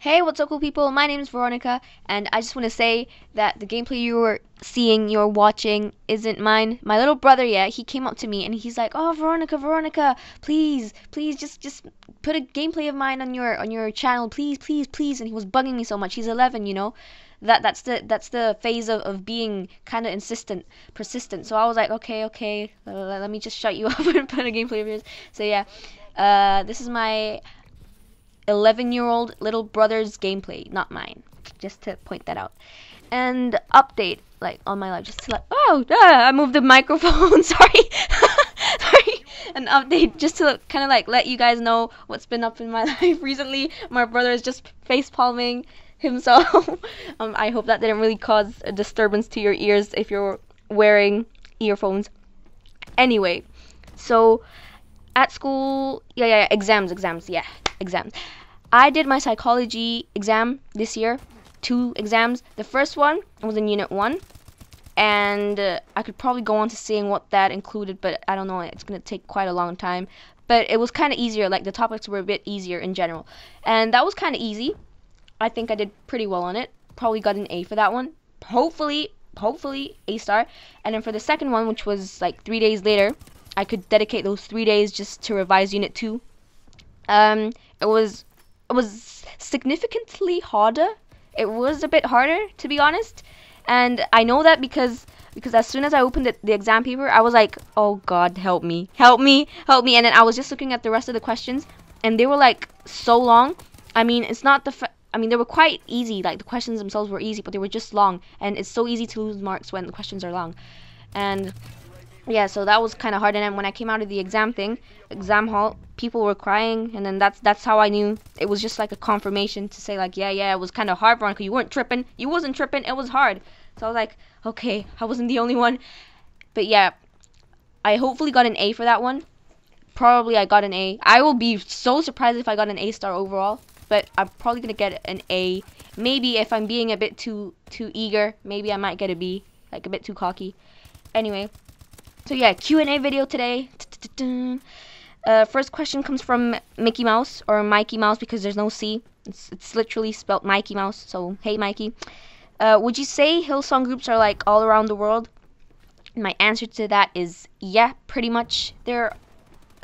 Hey, what's up, cool people? My name is Veronica, and I just want to say that the gameplay you're watching, isn't mine. My little brother, yeah, he came up to me and he's like, "Oh, Veronica, Veronica, please, just put a gameplay of mine on your channel, please." And he was bugging me so much. He's 11, you know. That's the phase of being kind of persistent. So I was like, okay, let me just shut you up and put a gameplay of yours. So yeah, this is my 11-year-old little brother's gameplay, not mine. Just to point that out. And update, like, on my life, just to like, I moved the microphone, sorry. Sorry. An update, just to kind of like let you guys know what's been up in my life recently. My brother is just face palming himself. I hope that didn't really cause a disturbance to your ears if you're wearing earphones. Anyway, so at school, exams. I did my psychology exam this year, 2 exams. The first one was in Unit 1, and I could probably go on to saying what that included, but I don't know, it's going to take quite a long time. But it was kind of easier, like the topics were a bit easier in general. And that was kind of easy. I think I did pretty well on it. Probably got an A for that one. Hopefully A star. And then for the second one, which was like 3 days later, I could dedicate those 3 days just to revise Unit 2. It was significantly harder. It was a bit harder, to be honest. And I know that because as soon as I opened the exam paper, I was like, oh God, help me. And then I was just looking at the rest of the questions, and they were like so long. I mean, it's not they were quite easy. Like the questions themselves were easy, but they were just long. And it's so easy to lose marks when the questions are long. And yeah, so that was kind of hard. And then when I came out of the exam hall, people were crying, and then that's how I knew it was just like a confirmation to say like, yeah, it was kind of hard, Veronica. You wasn't tripping. It was hard. So I was like, okay, I wasn't the only one. But yeah, I hopefully got an A for that one. Probably I got an A. I will be so surprised if I got an A star overall, but I'm probably gonna get an A. Maybe if I'm being a bit too eager, maybe I might get a B, like a bit too cocky. Anyway. So yeah, Q&A video today. First question comes from Mickey Mouse, or Mikey Mouse, because there's no C. It's literally spelled Mikey Mouse. So hey, Mikey. Would you say Hillsong groups are like all around the world? My answer to that is yeah, pretty much. They're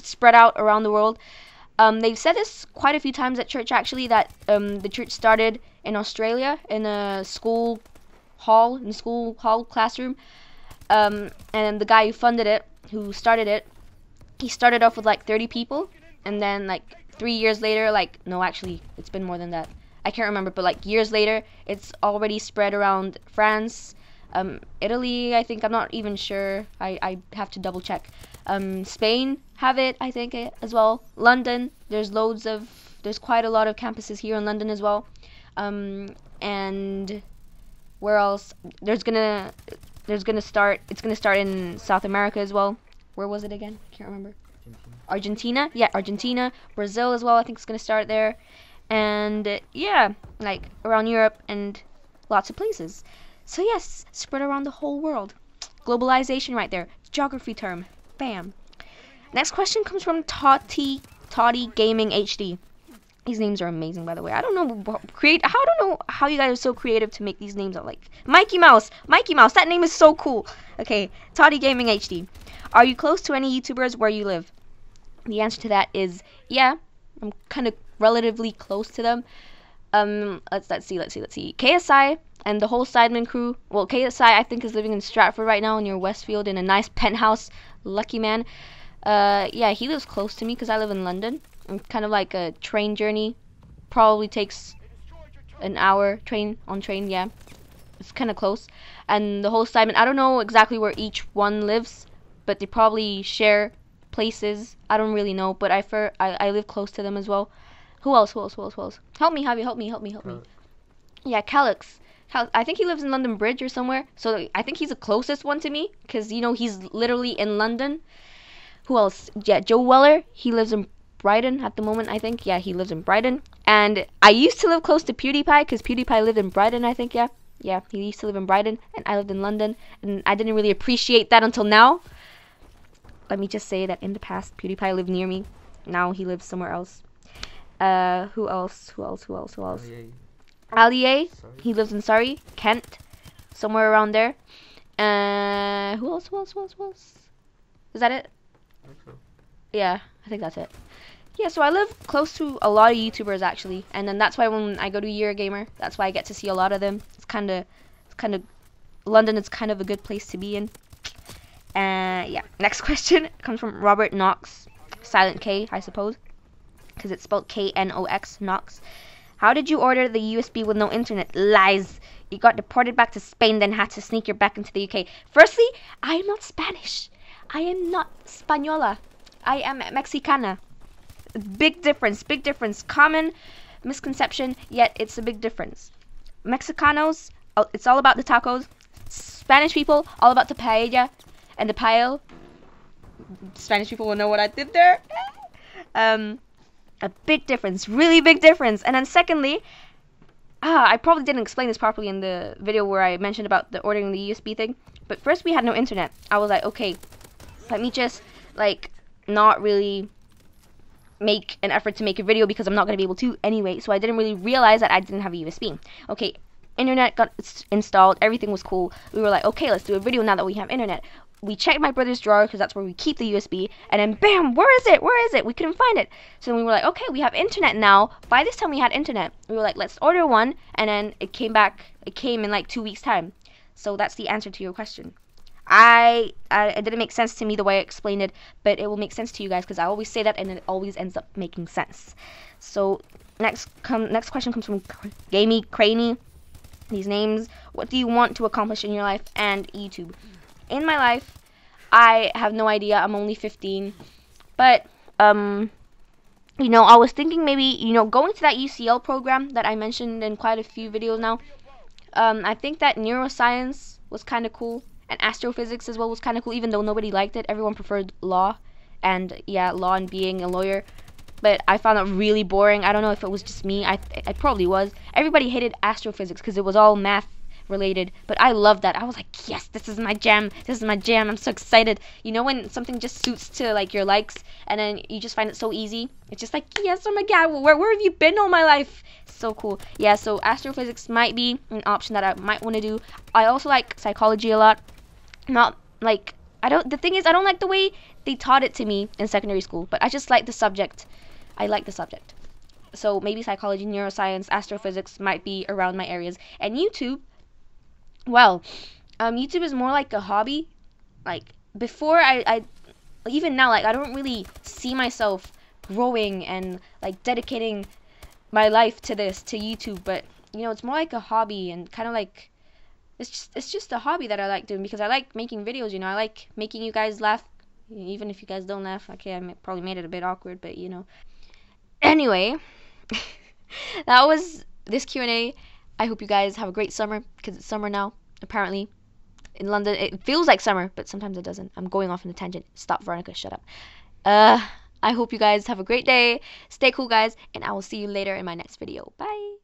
spread out around the world. They've said this quite a few times at church, actually, that the church started in Australia in a school hall classroom. And the guy who started it, he started off with like 30 people, and then like 3 years later, like, no, actually, it's been more than that. I can't remember, but like years later, it's already spread around France, Italy, I think, I'm not even sure. I have to double check. Spain have it, I think, as well. London, there's quite a lot of campuses here in London as well. And where else? It's gonna start in South America as well. Where was it again? I can't remember. Argentina? Yeah, Argentina. Brazil as well, I think it's gonna start there. And yeah, like around Europe and lots of places. So yes, spread around the whole world. Globalization right there. Geography term. Bam. Next question comes from Toddy Gaming HD. These names are amazing, by the way. I don't know how you guys are so creative to make these names up. Like Mikey Mouse, that name is so cool. Okay, Toddy Gaming HD. Are you close to any YouTubers where you live? The answer to that is yeah. I'm kind of relatively close to them. Let's see. KSI and the whole Sidemen crew. Well, KSI I think is living in Stratford right now near Westfield in a nice penthouse. Lucky man. Yeah, he lives close to me because I live in London. Kind of like a train journey. Probably takes an hour on train, yeah. It's kind of close. And the whole Simon, I don't know exactly where each one lives, but they probably share places. I don't really know, but I live close to them as well. Who else? Help me, Javi, help me. Yeah, Calix. I think he lives in London Bridge or somewhere. So I think he's the closest one to me, because, you know, he's literally in London. Who else? Yeah, Joe Weller. He lives in Brighton at the moment, I think. Yeah, he lives in Brighton. And I used to live close to PewDiePie, because PewDiePie lived in Brighton, I think, yeah. Yeah, he used to live in Brighton, and I lived in London. And I didn't really appreciate that until now. Let me just say that in the past, PewDiePie lived near me. Now he lives somewhere else. Who else? Who else? Who else? Who else? Ali A. Ali A. He lives in Surrey, Kent, somewhere around there. Who else? Who else? Who else? Who else? Is that it? I think so. Yeah, I think that's it. Yeah, so I live close to a lot of YouTubers actually, and then that's why when I go to Eurogamer, that's why I get to see a lot of them. It's kind of London is kind of a good place to be in. Yeah. Next question comes from Robert Knox, silent K, I suppose, because it's spelled Knox. Knox. How did you order the USB with no internet? Lies. You got deported back to Spain, then had to sneak your back into the UK. Firstly, I am not Spanish. I am not Española. I am Mexicana. Big difference, big difference. Common misconception, yet it's a big difference. Mexicanos, it's all about the tacos. Spanish people, all about the paella and the pael. Spanish people will know what I did there. A big difference, really big difference. And then secondly, I probably didn't explain this properly in the video where I mentioned about the ordering the USB thing. But first we had no internet. I was like, okay, let me just like not really make an effort to make a video because I'm not going to be able to anyway. So I didn't really realize that I didn't have a USB. Okay, internet got installed. Everything was cool. We were like, okay, let's do a video now that we have internet. We checked my brother's drawer because that's where we keep the USB. And then bam, where is it? Where is it? We couldn't find it. So we were like, okay, we have internet now. By this time we had internet. We were like, let's order one. And then it came back. It came in like 2 weeks time. So that's the answer to your question. It didn't make sense to me the way I explained it, but it will make sense to you guys because I always say that and it always ends up making sense. So next question comes from Gamey Craney. These names. What do you want to accomplish in your life and YouTube? In my life, I have no idea. I'm only 15, but you know, I was thinking maybe, you know, going to that UCL program that I mentioned in quite a few videos now. I think that neuroscience was kind of cool. And astrophysics as well was kind of cool, even though nobody liked it. Everyone preferred law, and yeah, law and being a lawyer. But I found it really boring. I don't know if it was just me. I probably was. Everybody hated astrophysics because it was all math related. But I loved that. I was like, yes, this is my jam. This is my jam. I'm so excited. You know when something just suits to like your likes, and then you just find it so easy. It's just like, yes, oh my god, where have you been all my life? So cool. Yeah, so astrophysics might be an option that I might want to do. I also like psychology a lot. Not like the thing is I don't like the way they taught it to me in secondary school, but I just like the subject. I like the subject. So maybe psychology, neuroscience, astrophysics might be around my areas. And YouTube, well, YouTube is more like a hobby. Like before I even now, like I don't really see myself growing and like dedicating my life to YouTube, but you know, it's more like a hobby and kind of like it's just a hobby that I like doing because I like making videos, you know. I like making you guys laugh, even if you guys don't laugh. Okay, I probably made it a bit awkward, but you know. Anyway, that was this Q&A. I hope you guys have a great summer because it's summer now, apparently. In London, it feels like summer, but sometimes it doesn't. I'm going off on a tangent. Stop, Veronica, shut up. I hope you guys have a great day. Stay cool, guys, and I will see you later in my next video. Bye.